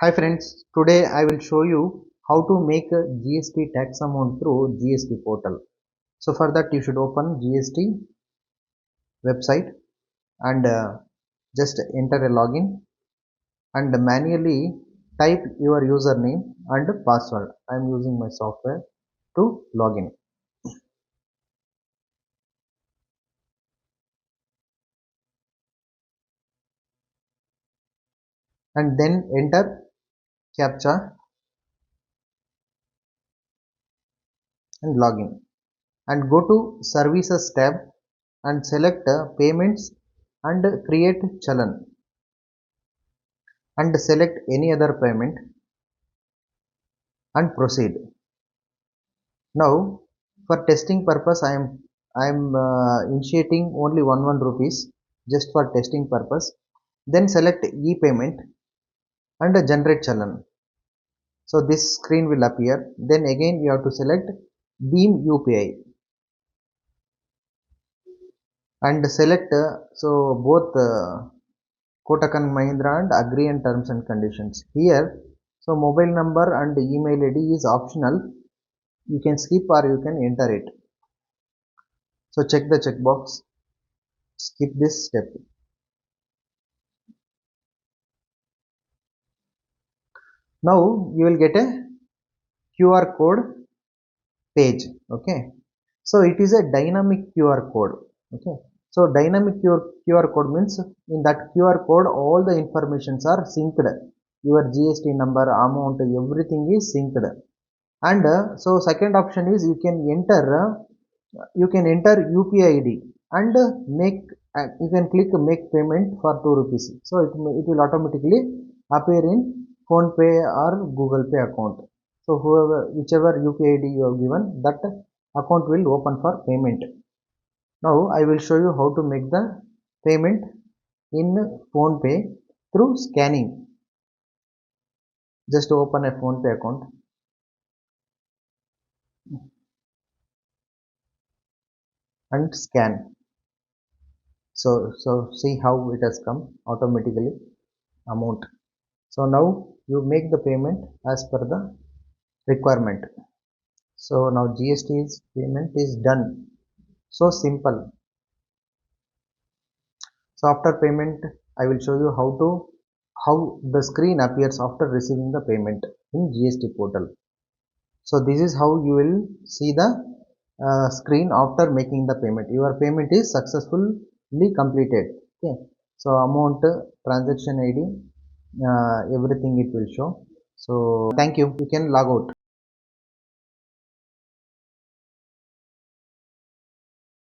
Hi friends, today I will show you how to make a GST tax amount through GST Portal. So for that you should open GST website and just enter a login and manually type your username and password. I am using my software to login and then enter captcha and login and go to services tab and select payments and create challan and select any other payment and proceed. Now for testing purpose I am initiating only 11 rupees just for testing purpose. Then select e-payment and generate challan. So this screen will appear. Then again you have to select beam UPI and select so both Kotak and Mahindra and agree on terms and conditions. Here so mobile number and email ID is optional. You can skip or you can enter it. So check the checkbox. Skip this step. Now you will get a QR code page. Okay. So it is a dynamic QR code. Okay. So dynamic QR code means in that QR code all the informations are synced. Your GST number, amount, everything is synced. And so second option is you can enter UPI ID and make you can click make payment for 2 rupees. So it will automatically appear in phone pay or Google Pay account. So whichever UPI ID you have given, that account will open for payment. Now I will show you how to make the payment in phone pay through scanning. Just open a phone pay account and scan. So see how it has come automatically amount. So now you make the payment as per the requirement. So now GST's payment is done. So simple. So after payment I will show you how the screen appears after receiving the payment in GST portal. So this is how you will see the screen after making the payment. Your payment is successfully completed. Okay. So amount, transaction ID, everything it will show. So thank you. You can log out.